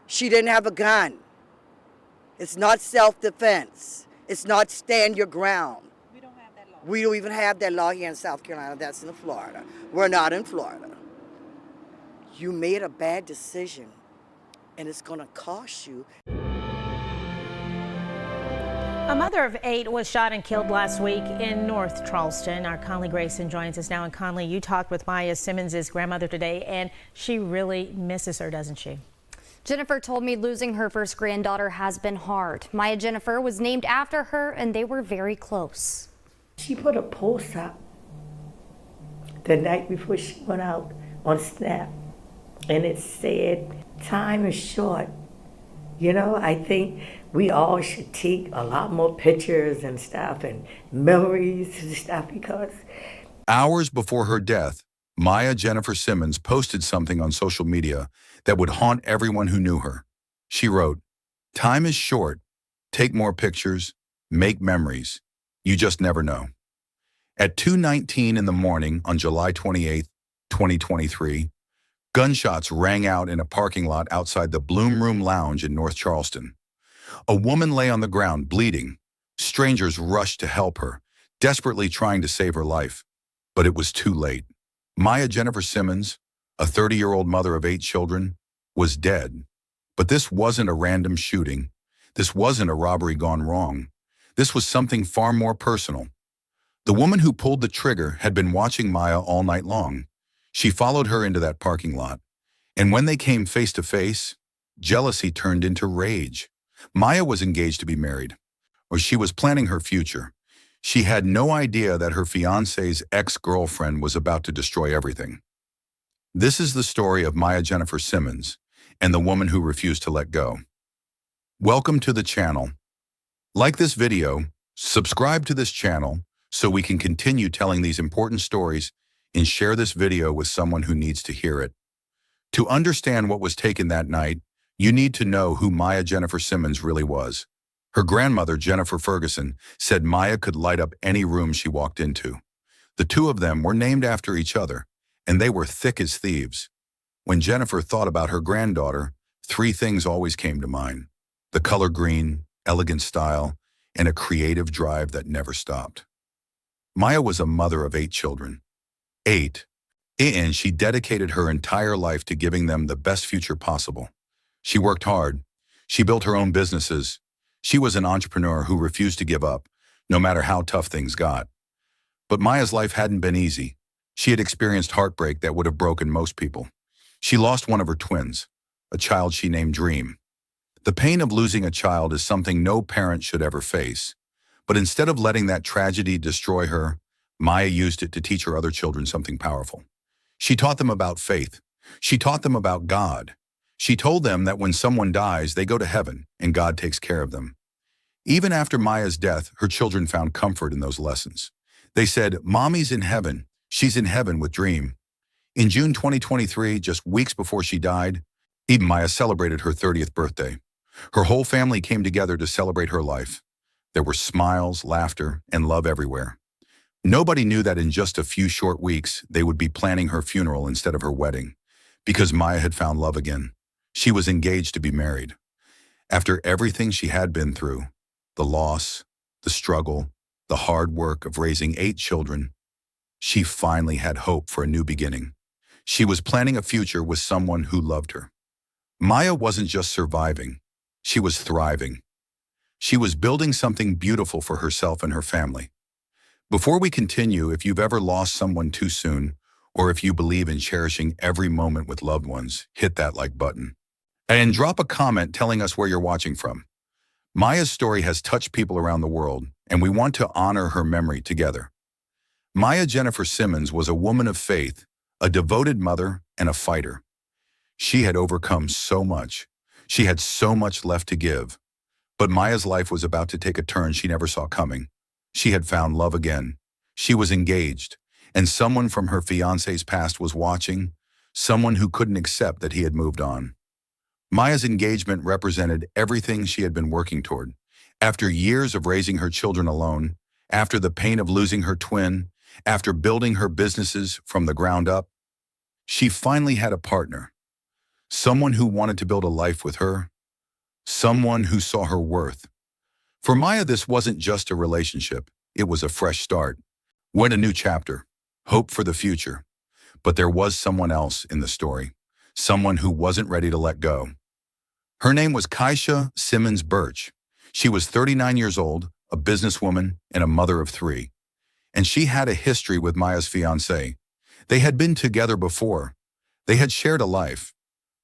She didn't have a gun. It's not self-defense. It's not stand your ground. We don't have that law. We don't even have that law here in South Carolina. That's in Florida. We're not in Florida. You made a bad decision, and it's going to cost you. A mother of 8 was shot and killed last week in North Charleston. Our Conley Grayson joins us now. And Conley, you talked with Maya Simmons' grandmother today, and she really misses her, doesn't she? Jennifer told me losing her first granddaughter has been hard. Maya Jennifer was named after her, and they were very close. She put a post up the night before she went out on Snap, and it said, "Time is short." You know, I think we all should take a lot more pictures and stuff and memories and stuff because... Hours before her death, Maya Jennifer Simmons posted something on social media that would haunt everyone who knew her. She wrote, "Time is short. Take more pictures. Make memories. You just never know." At 2:19 in the morning on July 28, 2023, gunshots rang out in a parking lot outside the Bloom Room Lounge in North Charleston. A woman lay on the ground, bleeding. Strangers rushed to help her, desperately trying to save her life. But it was too late. Maya Jennifer Simmons, a 30-year-old mother of 8 children, was dead. But this wasn't a random shooting. This wasn't a robbery gone wrong. This was something far more personal. The woman who pulled the trigger had been watching Maya all night long. She followed her into that parking lot. And when they came face to face, jealousy turned into rage. Maya was engaged to be married, or she was planning her future. She had no idea that her fiancé's ex-girlfriend was about to destroy everything. This is the story of Maya Jennifer Simmons and the woman who refused to let go. Welcome to the channel. Like this video, subscribe to this channel so we can continue telling these important stories, and share this video with someone who needs to hear it. To understand what was taken that night, you need to know who Maya Jennifer Simmons really was. Her grandmother, Jennifer Ferguson, said Maya could light up any room she walked into. The two of them were named after each other, and they were thick as thieves. When Jennifer thought about her granddaughter, 3 things always came to mind: the color green, elegant style, and a creative drive that never stopped. Maya was a mother of 8 children. 8. And she dedicated her entire life to giving them the best future possible. She worked hard. She built her own businesses. She was an entrepreneur who refused to give up, no matter how tough things got. But Maya's life hadn't been easy. She had experienced heartbreak that would have broken most people. She lost one of her twins, a child she named Dream. The pain of losing a child is something no parent should ever face. But instead of letting that tragedy destroy her, Maya used it to teach her other children something powerful. She taught them about faith. She taught them about God. She told them that when someone dies, they go to heaven and God takes care of them. Even after Maya's death, her children found comfort in those lessons. They said, "Mommy's in heaven. She's in heaven with Dream." In June 2023, just weeks before she died, Maya celebrated her 30th birthday. Her whole family came together to celebrate her life. There were smiles, laughter, and love everywhere. Nobody knew that in just a few short weeks, they would be planning her funeral instead of her wedding, because Maya had found love again. She was engaged to be married. After everything she had been through, the loss, the struggle, the hard work of raising 8 children, she finally had hope for a new beginning. She was planning a future with someone who loved her. Maya wasn't just surviving, she was thriving. She was building something beautiful for herself and her family. Before we continue, if you've ever lost someone too soon, or if you believe in cherishing every moment with loved ones, hit that like button. And drop a comment telling us where you're watching from. Maya's story has touched people around the world, and we want to honor her memory together. Maya Jennifer Simmons was a woman of faith, a devoted mother, and a fighter. She had overcome so much. She had so much left to give. But Maya's life was about to take a turn she never saw coming. She had found love again. She was engaged, and someone from her fiancé's past was watching, someone who couldn't accept that he had moved on. Maya's engagement represented everything she had been working toward. After years of raising her children alone, after the pain of losing her twin, after building her businesses from the ground up, she finally had a partner. someone who wanted to build a life with her, someone who saw her worth. For Maya, this wasn't just a relationship. It was a fresh start. What a new chapter. Hope for the future. But there was someone else in the story. Someone who wasn't ready to let go. Her name was Keisha Simmons Birch. She was 39 years old, a businesswoman, and a mother of 3. And she had a history with Maya's fiancé. They had been together before. They had shared a life.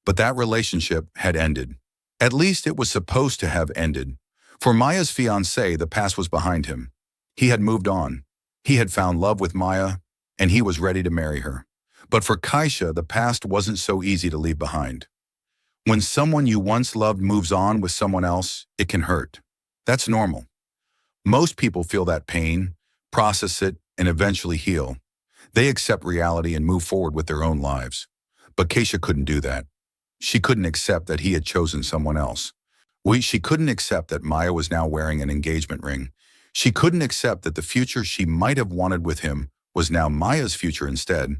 But that relationship had ended. At least it was supposed to have ended. For Maya's fiancé, the past was behind him. He had moved on. He had found love with Maya, and he was ready to marry her. But for Keisha, the past wasn't so easy to leave behind. When someone you once loved moves on with someone else, it can hurt. That's normal. Most people feel that pain, process it, and eventually heal. They accept reality and move forward with their own lives. But Keisha couldn't do that. She couldn't accept that he had chosen someone else. She couldn't accept that Maya was now wearing an engagement ring. She couldn't accept that the future she might have wanted with him was now Maya's future instead.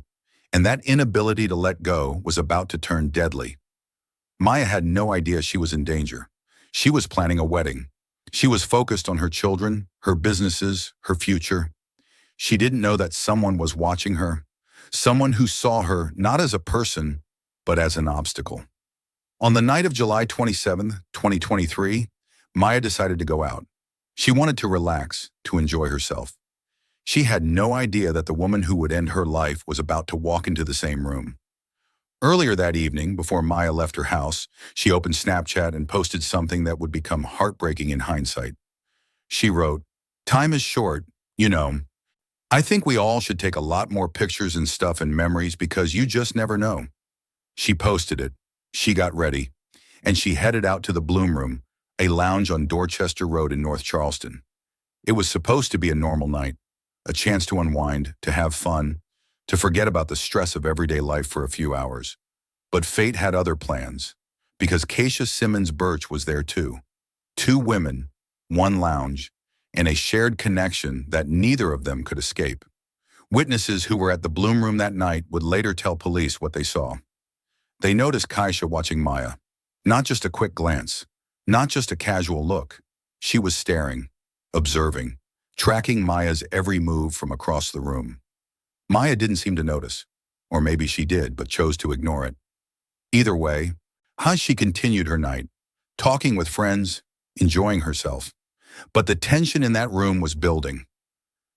And that inability to let go was about to turn deadly. Maya had no idea she was in danger. She was planning a wedding. She was focused on her children, her businesses, her future. She didn't know that someone was watching her, someone who saw her not as a person, but as an obstacle. On the night of July 27, 2023, Maya decided to go out. She wanted to relax, to enjoy herself. She had no idea that the woman who would end her life was about to walk into the same room. Earlier that evening, before Maya left her house, she opened Snapchat and posted something that would become heartbreaking in hindsight. She wrote, "Time is short, you know. I think we all should take a lot more pictures and stuff and memories because you just never know." She posted it. She got ready, and she headed out to the Bloom Room, a lounge on Dorchester Road in North Charleston. It was supposed to be a normal night, a chance to unwind, to have fun, to forget about the stress of everyday life for a few hours. But fate had other plans, because Keisha Simmons Birch was there too. 2 women, 1 lounge, and a shared connection that neither of them could escape. Witnesses who were at the Bloom Room that night would later tell police what they saw. They noticed Keisha watching Maya. Not just a quick glance, not just a casual look. She was staring, observing, tracking Maya's every move from across the room. Maya didn't seem to notice, or maybe she did, but chose to ignore it. Either way, she continued her night, talking with friends, enjoying herself. But the tension in that room was building.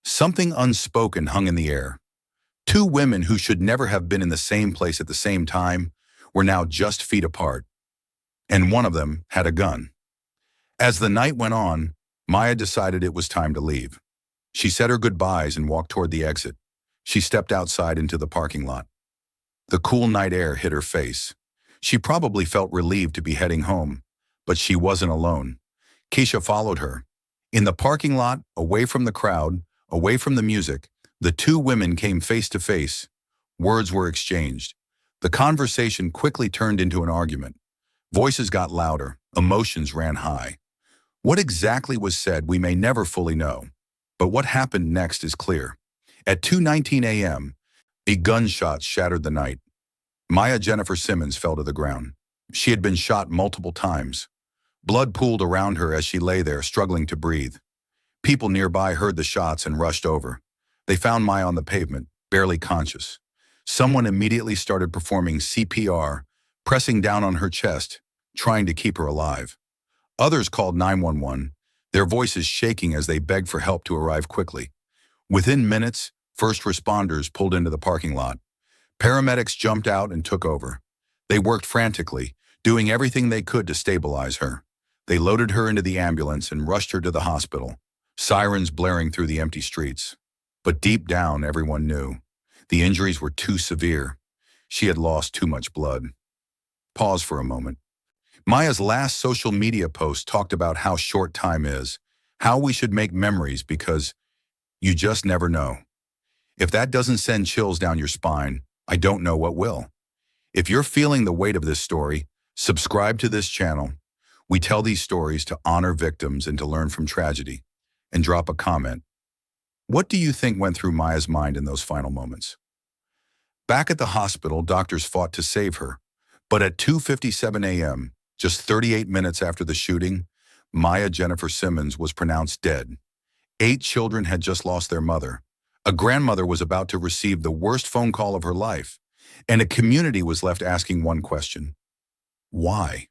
Something unspoken hung in the air. 2 women who should never have been in the same place at the same time were now just feet apart. And one of them had a gun. As the night went on, Maya decided it was time to leave. She said her goodbyes and walked toward the exit. She stepped outside into the parking lot. The cool night air hit her face. She probably felt relieved to be heading home, but she wasn't alone. Keisha followed her. In the parking lot, away from the crowd, away from the music, the 2 women came face to face. Words were exchanged. The conversation quickly turned into an argument. Voices got louder, emotions ran high. What exactly was said we may never fully know, but what happened next is clear. At 2:19 a.m., a gunshot shattered the night. Maya Jennifer Simmons fell to the ground. She had been shot multiple times. Blood pooled around her as she lay there, struggling to breathe. People nearby heard the shots and rushed over. They found Maya on the pavement, barely conscious. Someone immediately started performing CPR, pressing down on her chest, trying to keep her alive. Others called 911, their voices shaking as they begged for help to arrive quickly. Within minutes, first responders pulled into the parking lot. Paramedics jumped out and took over. They worked frantically, doing everything they could to stabilize her. They loaded her into the ambulance and rushed her to the hospital, sirens blaring through the empty streets. But deep down, everyone knew. The injuries were too severe. She had lost too much blood. Pause for a moment. Maya's last social media post talked about how short time is, how we should make memories because you just never know. If that doesn't send chills down your spine, I don't know what will. If you're feeling the weight of this story, subscribe to this channel. We tell these stories to honor victims and to learn from tragedy. And drop a comment. What do you think went through Maya's mind in those final moments? Back at the hospital, doctors fought to save her, But at 2:57 a.m., just 38 minutes after the shooting, Maya Jennifer Simmons was pronounced dead. 8 children had just lost their mother. A grandmother was about to receive the worst phone call of her life, and a community was left asking one question: why?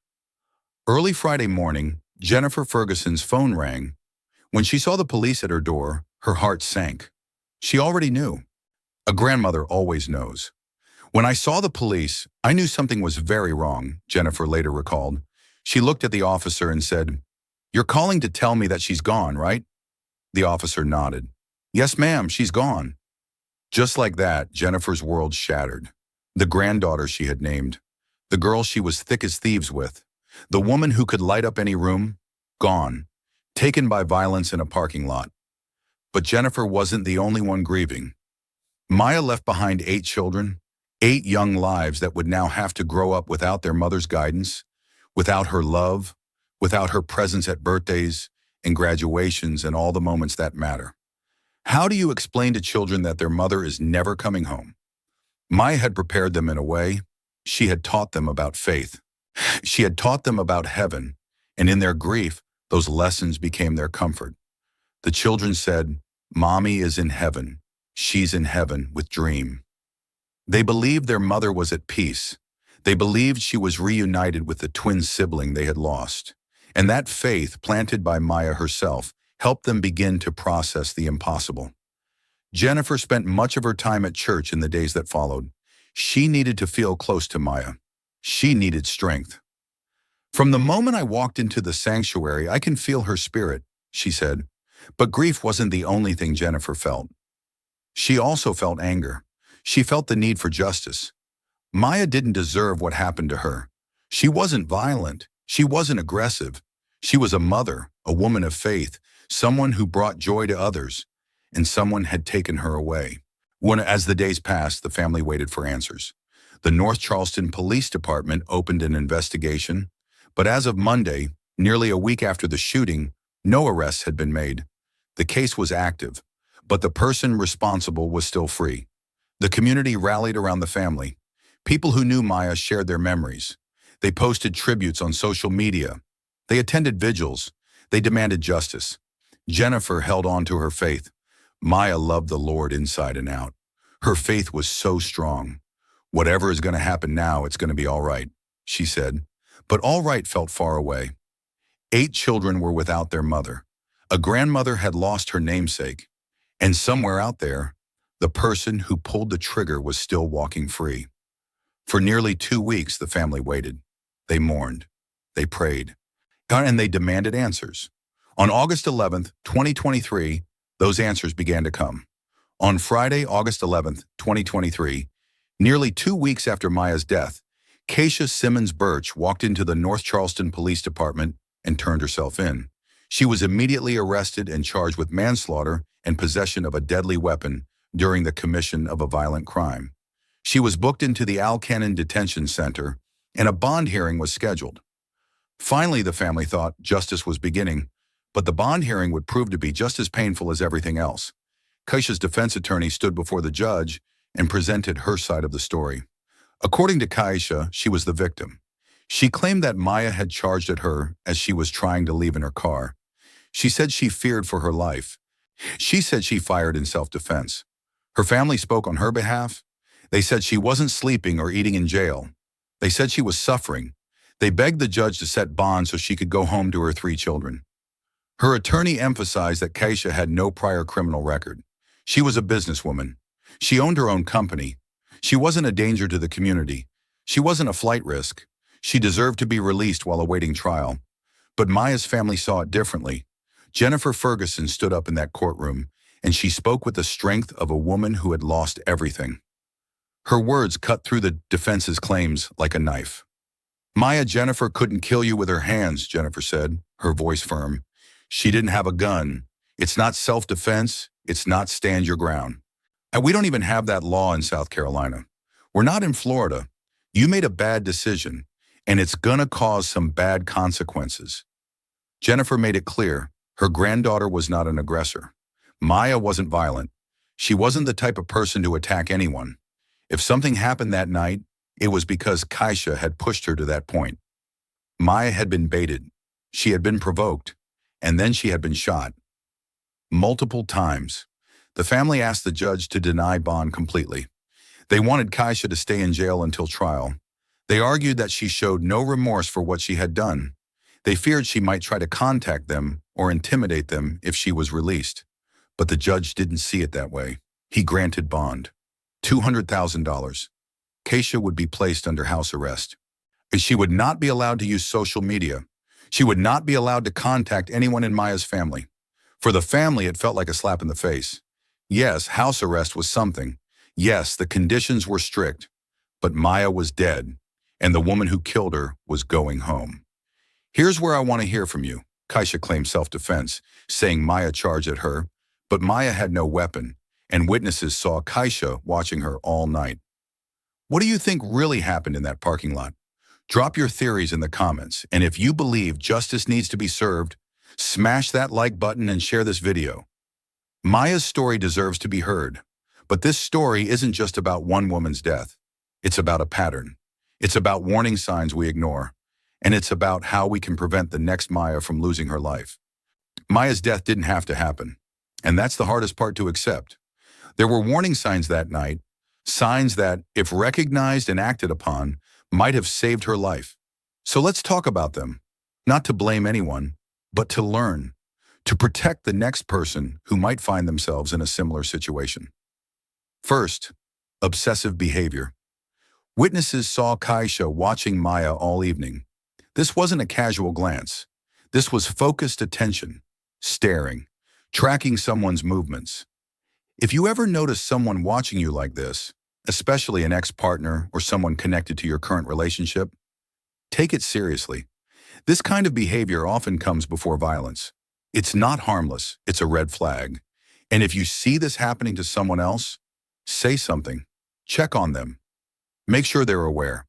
Early Friday morning, Jennifer Ferguson's phone rang. When she saw the police at her door, her heart sank. She already knew. A grandmother always knows. When I saw the police, I knew something was very wrong, Jennifer later recalled. She looked at the officer and said, "You're calling to tell me that she's gone, right?" The officer nodded. "Yes, ma'am, she's gone." Just like that, Jennifer's world shattered. The granddaughter she had named, the girl she was thick as thieves with, the woman who could light up any room, gone, taken by violence in a parking lot. But Jennifer wasn't the only one grieving. Maya left behind 8 children, 8 young lives that would now have to grow up without their mother's guidance, without her love, without her presence at birthdays and graduations and all the moments that matter. How do you explain to children that their mother is never coming home? Maya had prepared them in a way. She had taught them about faith. She had taught them about heaven, and in their grief, those lessons became their comfort. The children said, "Mommy is in heaven. She's in heaven with Dream." They believed their mother was at peace. They believed she was reunited with the twin sibling they had lost. And that faith, planted by Maya herself, helped them begin to process the impossible. Jennifer spent much of her time at church in the days that followed. She needed to feel close to Maya. She needed strength. "From the moment I walked into the sanctuary, I can feel her spirit," she said. But grief wasn't the only thing Jennifer felt. She also felt anger. She felt the need for justice. Maya didn't deserve what happened to her. She wasn't violent. She wasn't aggressive. She was a mother, a woman of faith, someone who brought joy to others, and someone had taken her away. As the days passed, the family waited for answers. The North Charleston Police Department opened an investigation, but as of Monday, nearly a week after the shooting, no arrests had been made. The case was active, but the person responsible was still free. The community rallied around the family. People who knew Maya shared their memories. They posted tributes on social media. They attended vigils. They demanded justice. Jennifer held on to her faith. Maya loved the Lord inside and out. Her faith was so strong. "Whatever is going to happen now, it's going to be all right," she said. But all right felt far away. 8 children were without their mother. A grandmother had lost her namesake. And somewhere out there, the person who pulled the trigger was still walking free. For nearly 2 weeks, the family waited. They mourned. They prayed. And they demanded answers. On August 11th, 2023, those answers began to come. On Friday, August 11th, 2023, nearly 2 weeks after Maya's death, Keisha Simmons Birch walked into the North Charleston Police Department and turned herself in. She was immediately arrested and charged with manslaughter and possession of a deadly weapon during the commission of a violent crime. She was booked into the Al Cannon Detention Center, and a bond hearing was scheduled. Finally, the family thought justice was beginning, but the bond hearing would prove to be just as painful as everything else. Keisha's defense attorney stood before the judge and presented her side of the story. According to Keisha, she was the victim. She claimed that Maya had charged at her as she was trying to leave in her car. She said she feared for her life. She said she fired in self-defense. Her family spoke on her behalf. They said she wasn't sleeping or eating in jail. They said she was suffering. They begged the judge to set bond so she could go home to her 3 children. Her attorney emphasized that Keisha had no prior criminal record. She was a businesswoman. She owned her own company. She wasn't a danger to the community. She wasn't a flight risk. She deserved to be released while awaiting trial. But Maya's family saw it differently. Jennifer Ferguson stood up in that courtroom, and she spoke with the strength of a woman who had lost everything. Her words cut through the defense's claims like a knife. "Maya Jennifer couldn't kill you with her hands," Jennifer said, her voice firm. "She didn't have a gun. It's not self-defense. It's not stand your ground. And we don't even have that law in South Carolina. We're not in Florida. You made a bad decision, and it's gonna cause some bad consequences." Jennifer made it clear her granddaughter was not an aggressor. Maya wasn't violent. She wasn't the type of person to attack anyone. If something happened that night, It was because Kaisha had pushed her to that point. Maya had been baited. She had been provoked. And then she had been shot. Multiple times. The family asked the judge to deny bond completely. They wanted Kaisha to stay in jail until trial. They argued that she showed no remorse for what she had done. They feared she might try to contact them or intimidate them if she was released. But the judge didn't see it that way. He granted bond. $200,000. Kaisha would be placed under house arrest. She would not be allowed to use social media. She would not be allowed to contact anyone in Maya's family. For the family, it felt like a slap in the face. Yes, house arrest was something. Yes, the conditions were strict. But Maya was dead, and the woman who killed her was going home. Here's where I want to hear from you. Kaisha claimed self-defense, saying Maya charged at her, but Maya had no weapon, and witnesses saw Kaisha watching her all night. What do you think really happened in that parking lot? Drop your theories in the comments, and if you believe justice needs to be served, smash that like button and share this video. Maya's story deserves to be heard, but this story isn't just about one woman's death. It's about a pattern. It's about warning signs we ignore, and it's about how we can prevent the next Maya from losing her life. Maya's death didn't have to happen, and that's the hardest part to accept. There were warning signs that night, signs that, if recognized and acted upon, might have saved her life. So let's talk about them, not to blame anyone, but to learn, to protect the next person who might find themselves in a similar situation. First, obsessive behavior. Witnesses saw Kaisha watching Maya all evening. This wasn't a casual glance. This was focused attention, staring, tracking someone's movements. If you ever notice someone watching you like this, especially an ex-partner or someone connected to your current relationship, take it seriously. This kind of behavior often comes before violence. It's not harmless, it's a red flag. And if you see this happening to someone else, say something, check on them, make sure they're aware,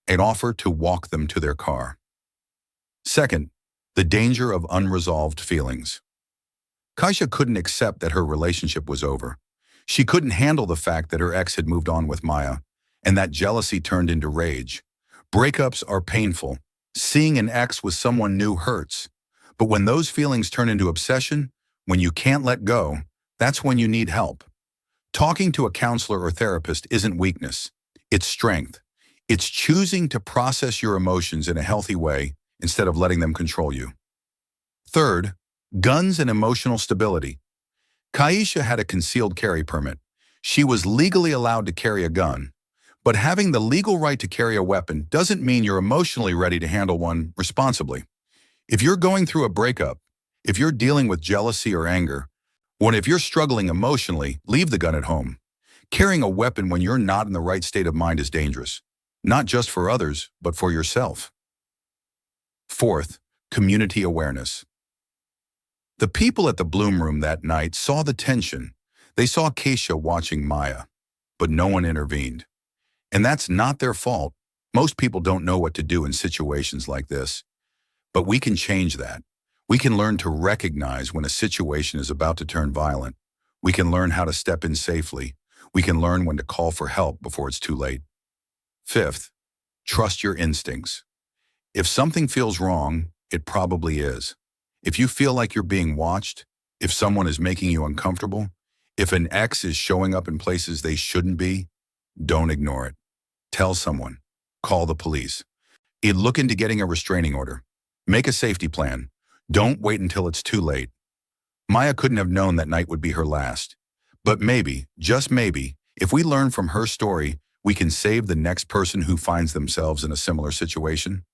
and offer to walk them to their car. Second, the danger of unresolved feelings. Kaisha couldn't accept that her relationship was over. She couldn't handle the fact that her ex had moved on with Maya, and that jealousy turned into rage. Breakups are painful. Seeing an ex with someone new hurts. But when those feelings turn into obsession, when you can't let go, that's when you need help. Talking to a counselor or therapist isn't weakness. It's strength. It's choosing to process your emotions in a healthy way instead of letting them control you. Third, guns and emotional stability. Kaisha had a concealed carry permit. She was legally allowed to carry a gun. But having the legal right to carry a weapon doesn't mean you're emotionally ready to handle one responsibly. If you're going through a breakup, if you're dealing with jealousy or anger, or if you're struggling emotionally, leave the gun at home. Carrying a weapon when you're not in the right state of mind is dangerous, not just for others, but for yourself. Fourth, community awareness. The people at the Bloom Room that night saw the tension. They saw Kaisha watching Maya, but no one intervened. And that's not their fault. Most people don't know what to do in situations like this. But we can change that. We can learn to recognize when a situation is about to turn violent. We can learn how to step in safely. We can learn when to call for help before it's too late. Fifth, trust your instincts. If something feels wrong, it probably is. If you feel like you're being watched, if someone is making you uncomfortable, if an ex is showing up in places they shouldn't be, don't ignore it. Tell someone. Call the police. Look into getting a restraining order. Make a safety plan. Don't wait until it's too late. Maya couldn't have known that night would be her last. But maybe, just maybe, if we learn from her story, we can save the next person who finds themselves in a similar situation.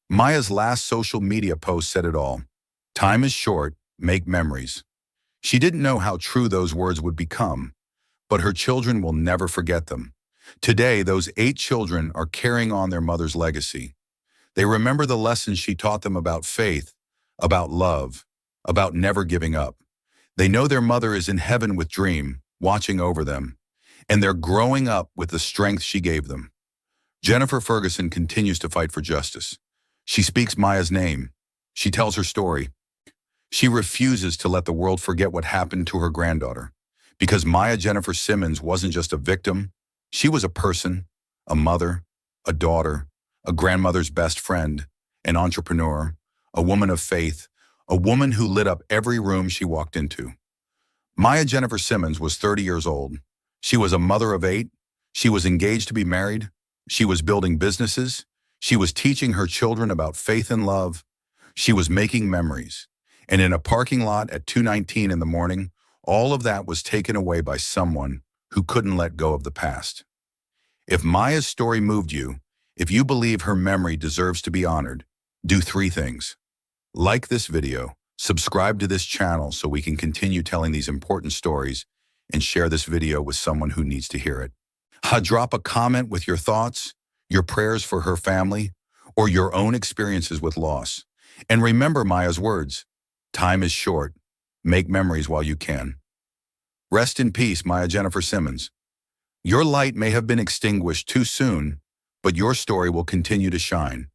Maya's last social media post said it all. Time is short, make memories. She didn't know how true those words would become, but her children will never forget them. Today, those 8 children are carrying on their mother's legacy. They remember the lessons she taught them about faith, about love, about never giving up. They know their mother is in heaven with Dream, watching over them, and they're growing up with the strength she gave them. Jennifer Ferguson continues to fight for justice. She speaks Maya's name. She tells her story. She refuses to let the world forget what happened to her granddaughter, because Maya Jennifer Simmons wasn't just a victim. She was a person, a mother, a daughter, a grandmother's best friend, an entrepreneur, a woman of faith, a woman who lit up every room she walked into. Maya Jennifer Simmons was 30 years old. She was a mother of 8. She was engaged to be married. She was building businesses. She was teaching her children about faith and love. She was making memories. And in a parking lot at 2:19 in the morning, all of that was taken away by someone who couldn't let go of the past. If Maya's story moved you, if you believe her memory deserves to be honored, do 3 things. Like this video, subscribe to this channel so we can continue telling these important stories, and share this video with someone who needs to hear it. Drop a comment with your thoughts, your prayers for her family, or your own experiences with loss. And remember Maya's words, time is short. Make memories while you can. Rest in peace, Maya Jennifer Simmons. Your light may have been extinguished too soon, but your story will continue to shine.